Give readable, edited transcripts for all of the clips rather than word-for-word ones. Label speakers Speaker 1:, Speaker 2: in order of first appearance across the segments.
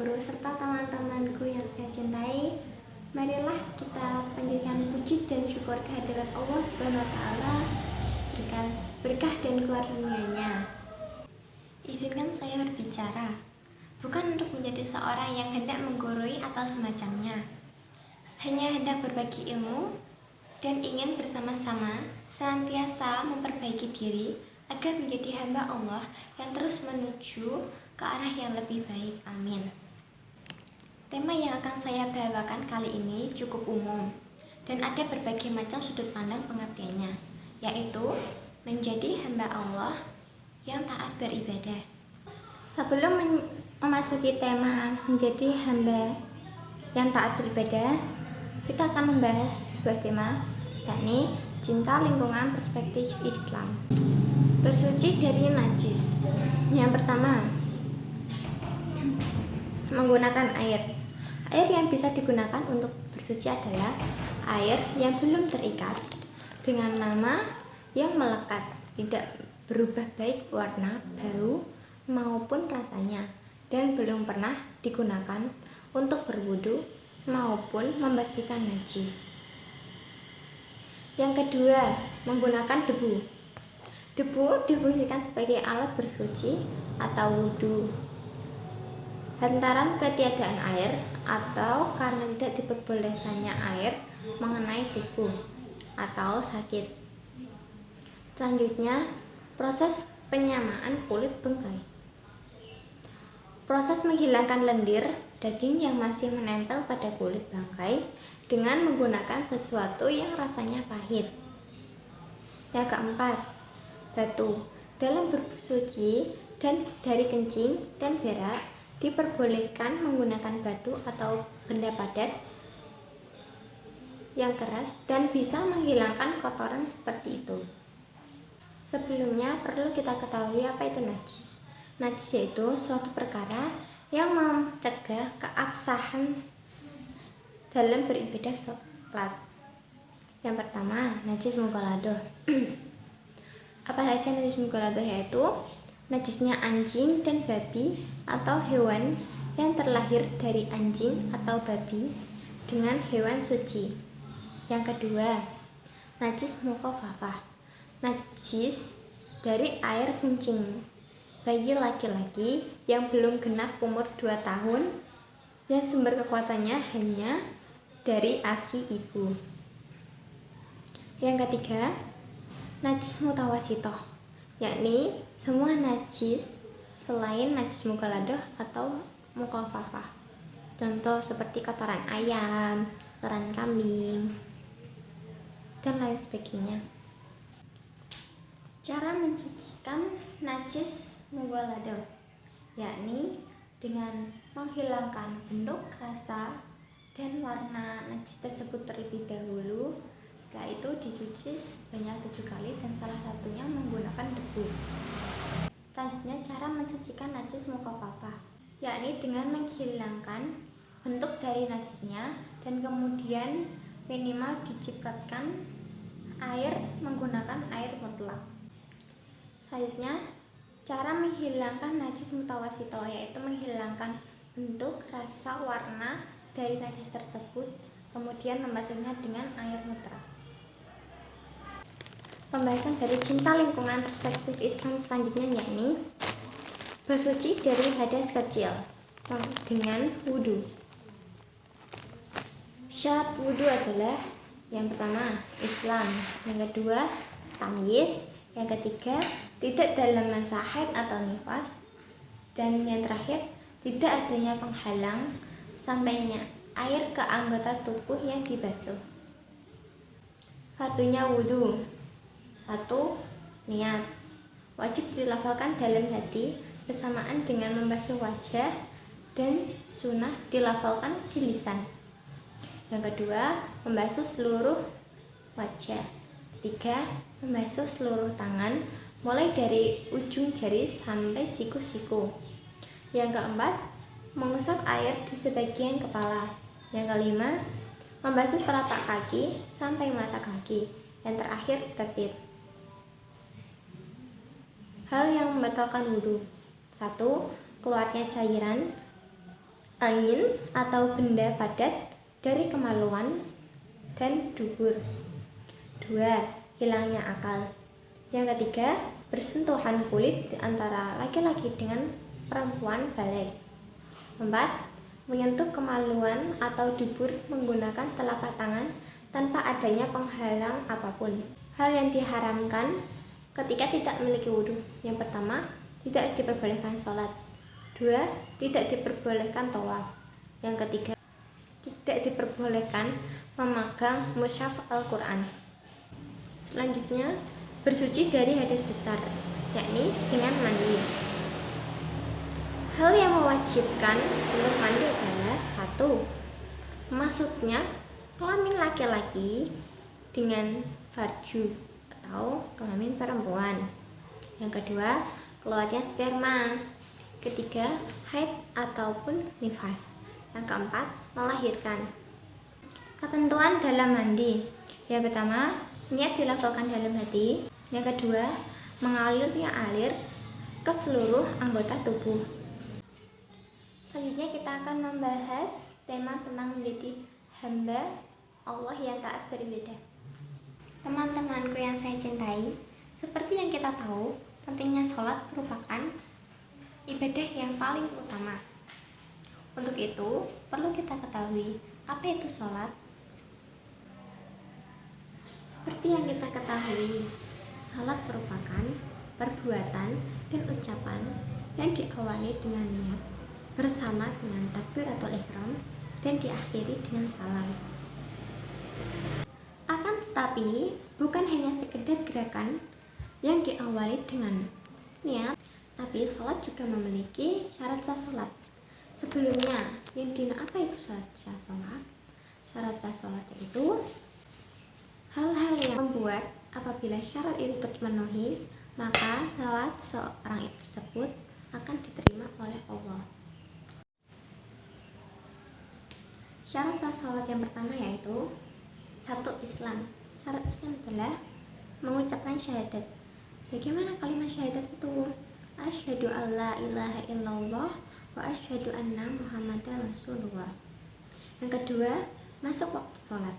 Speaker 1: guru serta teman-temanku yang saya cintai, marilah kita panjatkan puji dan syukur kehadirat Allah Subhanahu wa taala, berkah dan karunia-Nya. Izinkan saya berbicara, bukan untuk menjadi seorang yang hendak menggurui atau semacamnya. Hanya hendak berbagi ilmu dan ingin bersama-sama senantiasa memperbaiki diri agar menjadi hamba Allah yang terus menuju ke arah yang lebih baik. Amin. Tema yang akan saya bawakan kali ini cukup umum dan ada berbagai macam sudut pandang pengertiannya, yaitu menjadi hamba Allah yang taat beribadah. Sebelum memasuki tema menjadi hamba yang taat beribadah, kita akan membahas sebuah tema, yakni cinta lingkungan perspektif Islam. Bersuci dari najis. Yang pertama, menggunakan air. Air yang bisa digunakan untuk bersuci adalah air yang belum terikat dengan nama yang melekat, tidak berubah baik warna, bau, maupun rasanya, dan belum pernah digunakan untuk berwudu maupun membersihkan najis. Yang kedua, menggunakan debu. Debu difungsikan sebagai alat bersuci atau wudu lantaran ketiadaan air atau karena tidak diperbolehkannya air mengenai tubuh atau sakit. Selanjutnya, proses penyamaan kulit bengkai. Proses menghilangkan lendir daging yang masih menempel pada kulit bangkai dengan menggunakan sesuatu yang rasanya pahit. Yang keempat, batu. Dalam bersuci dan dari kencing dan berak diperbolehkan menggunakan batu atau benda padat yang keras dan bisa menghilangkan kotoran seperti itu. Sebelumnya perlu kita ketahui apa itu najis. Najis yaitu suatu perkara yang mencegah keabsahan dalam beribadah sholat. Yang pertama, najis mughaladah. Apa saja najis mughaladah? Yaitu najisnya anjing dan babi atau hewan yang terlahir dari anjing atau babi dengan hewan suci. Yang kedua, najis mukhafafah. Najis dari air kencing bayi laki-laki yang belum genap umur 2 tahun yang sumber kekuatannya hanya dari ASI ibu. Yang ketiga, najis mutawasitoh, yakni semua najis selain najis mughaladah atau mukhafafah. Contoh seperti kotoran ayam, kotoran kambing, dan lain sebagainya. Cara mensucikan najis mughaladah, yakni dengan menghilangkan bentuk, rasa, dan warna najis tersebut terlebih dahulu. Setelah itu dicuci sebanyak 7 kali dan salah satunya menggunakan debu. Selanjutnya, cara mensucikan najis mukhafafah, yakni dengan menghilangkan bentuk dari najisnya dan kemudian minimal dicipratkan air menggunakan air mutlak. Selanjutnya, cara menghilangkan najis mutawasitoh, yaitu menghilangkan bentuk, rasa, warna dari najis tersebut, kemudian membasuhnya dengan air mutlak. Pembahasan dari cinta lingkungan perspektif Islam selanjutnya, yakni bersuci dari hadas kecil dengan wudu. Syarat wudu adalah yang pertama, Islam. Yang kedua, tamyiz. Yang ketiga, tidak dalam masa haid atau nifas. Dan yang terakhir, tidak adanya penghalang sampainya air ke anggota tubuh yang dibasuh. Fardunya wudu. 1. Niat. Wajib dilafalkan dalam hati bersamaan dengan membasuh wajah, dan sunnah dilafalkan di lisan. Yang kedua, membasuh seluruh wajah. 3. Membasuh seluruh tangan mulai dari ujung jari sampai siku-siku. Yang keempat, mengusap air di sebagian kepala. Yang kelima, membasuh telapak kaki sampai mata kaki. Yang terakhir, tatid. Hal yang membatalkan wudu. 1. Keluarnya cairan angin atau benda padat dari kemaluan dan dubur. 2. Hilangnya akal. Yang ketiga, bersentuhan kulit antara laki-laki dengan perempuan balik. 4. Menyentuh kemaluan atau dubur menggunakan telapak tangan tanpa adanya penghalang apapun. Hal yang diharamkan ketika tidak memiliki wudhu. Yang pertama, tidak diperbolehkan sholat. 2. Tidak diperbolehkan tawaf. Yang ketiga, tidak diperbolehkan memegang mushaf Al-Quran. Selanjutnya, bersuci dari hadas besar, yakni dengan mandi. Hal yang mewajibkan untuk mandi adalah 1. Maksudnya kelamin laki-laki dengan farju atau kelamin perempuan. Yang kedua, keluarnya sperma. Ketiga, haid ataupun nifas. Yang keempat, melahirkan. Ketentuan dalam mandi. Yang pertama, niat dilafalkan dalam hati. Yang kedua, mengalirnya air ke seluruh anggota tubuh. Selanjutnya kita akan membahas tema tentang menjadi hamba Allah yang taat beribadah. Teman-temanku yang saya cintai, seperti yang kita tahu, pentingnya sholat merupakan ibadah yang paling utama. Untuk itu, perlu kita ketahui apa itu sholat. Seperti yang kita ketahui, sholat merupakan perbuatan dan ucapan yang diawali dengan niat bersama dengan takbir atau ihram dan diakhiri dengan salam. Akan tetapi, bukan hanya sekedar gerakan yang diawali dengan niat, tapi sholat juga memiliki syarat sah sholat. Sebelumnya, apa itu syarat sah sholat? Syarat sah sholat yaitu hal-hal yang membuat apabila syarat itu terpenuhi, maka sholat seorang itu tersebut akan diterima oleh Allah. Syarat sah sholat yang pertama yaitu 1. Islam. Syarat Islam adalah mengucapkan syahadat. Bagaimana kalimat syahadat itu? Asyhadu alla ilaha illallah wa asyhadu anna muhammadan rasulullah. Yang kedua, masuk waktu sholat.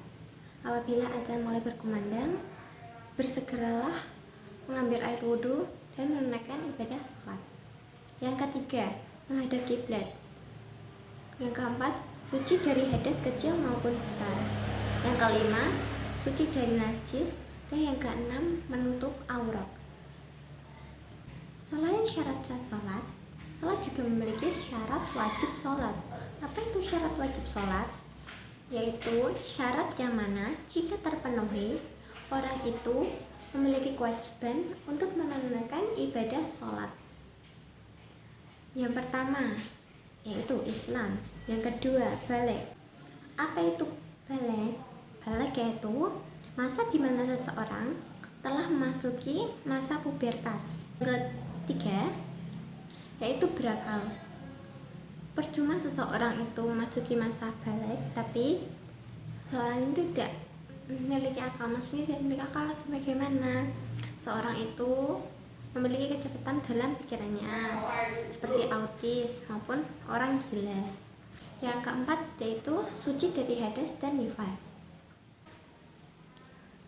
Speaker 1: Apabila azan mulai berkumandang, bersegeralah mengambil air wudhu dan menunaikan ibadah sholat. Yang ketiga, menghadap kiblat. Yang keempat, suci dari hadas kecil maupun besar. Yang kelima, suci dari najis. Dan yang keenam, menutup aurat. Selain syarat sah sholat, sholat juga memiliki syarat wajib sholat. Apa itu syarat wajib sholat? Yaitu syarat yang mana jika terpenuhi, orang itu memiliki kewajiban untuk menunaikan ibadah sholat. Yang pertama, yaitu Islam. Yang kedua, baligh. Apa itu baligh? Baligh yaitu masa di mana seseorang telah memasuki masa pubertas. Yang ketiga, yaitu berakal. Percuma seseorang itu memasuki masa baligh tapi seorang itu tidak memiliki akal. Maksudnya tidak memiliki akal lagi bagaimana? Seorang itu memiliki kecepatan dalam pikirannya seperti autis maupun orang gila. Yang keempat yaitu suci dari hadas dan nifas.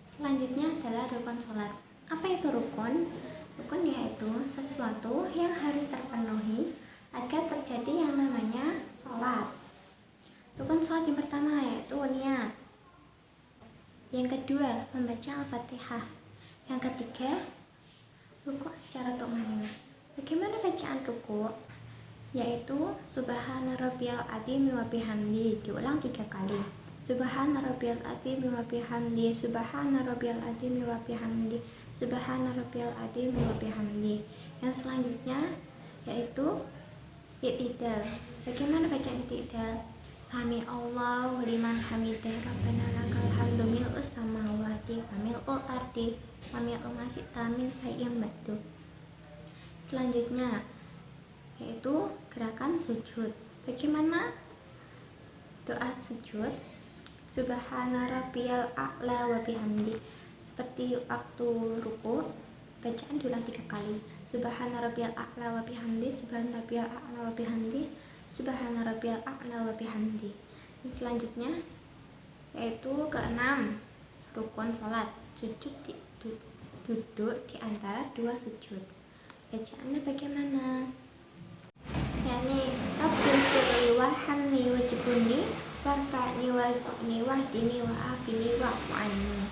Speaker 1: Selanjutnya adalah rukun sholat. Apa itu rukun? Rukun yaitu sesuatu yang harus terpenuhi agar terjadi yang namanya sholat. Rukun sholat yang pertama yaitu niat. Yang kedua, membaca Al-Fatihah. Yang ketiga, rukuk secara tumanina. Bagaimana bacaan rukuk? Yaitu Subhana rabbiyal adzim wa bihamdi, diulang 3 kali. Subhana rabbiyal adzim wa bihamdi, Subhana rabbiyal adzim wa bihamdi, Subhana rabbiyal adzim wa bihamdi. Yang selanjutnya yaitu i'tidal. Bagaimana bacaan i'tidal? Sami Allahu liman hamidah, Rabbana lakal hamdu mil'us samawati wa mil'ul ardi wa mil'u ma syi'ta min syai'in ba'du. Selanjutnya yaitu gerakan sujud. Bagaimana doa sujud? Subhana rabbiyal a'la wa bihamdi. Seperti waktu ruku, bacaan diulang 3 kali. Subhana rabbiyal a'la wa bihamdi, Subhana rabbiyal a'la wa bihamdi, Subhana rabbiyal a'la wa bihamdi. Selanjutnya yaitu keenam, rukun sholat, duduk di antara dua sujud. Bacaannya bagaimana? Yani Rabbil firli warhamni wajibuni warfa'ni warzuqni wahdini wa'afini wa'fu anni.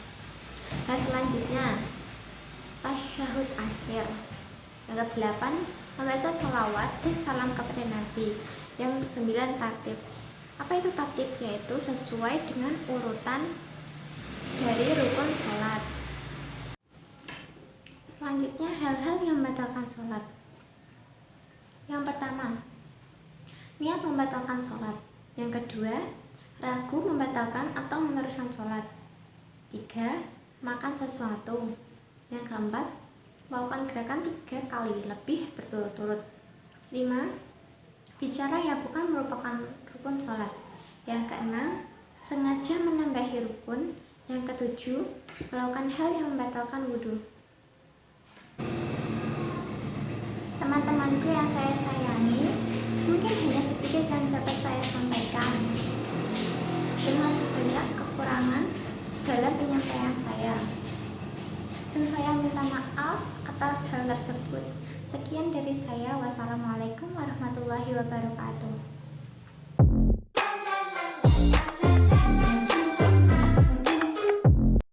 Speaker 1: Nah, selanjutnya tasyahud akhir. Yang ke-8, membaca sholawat dan salam kepada Nabi. Yang ke-9, tartib. Apa itu tartib? Yaitu sesuai dengan urutan dari rukun sholat. Selanjutnya hal-hal yang membatalkan sholat. Yang pertama, niat membatalkan sholat. Yang kedua, ragu membatalkan atau meneruskan sholat. 3, makan sesuatu. Yang keempat, melakukan gerakan 3 kali lebih berturut-turut. 5, bicara yang bukan merupakan rukun sholat. Yang keenam, sengaja menambahi rukun. Yang ketujuh, melakukan hal yang membatalkan wudhu. Teman-temanku yang saya sayangi, mungkin hanya sedikit yang dapat saya sampaikan, dan masih banyak kekurangan dalam penyampaian saya, dan saya minta maaf atas hal tersebut. Sekian dari saya. Wassalamualaikum warahmatullahi wabarakatuh.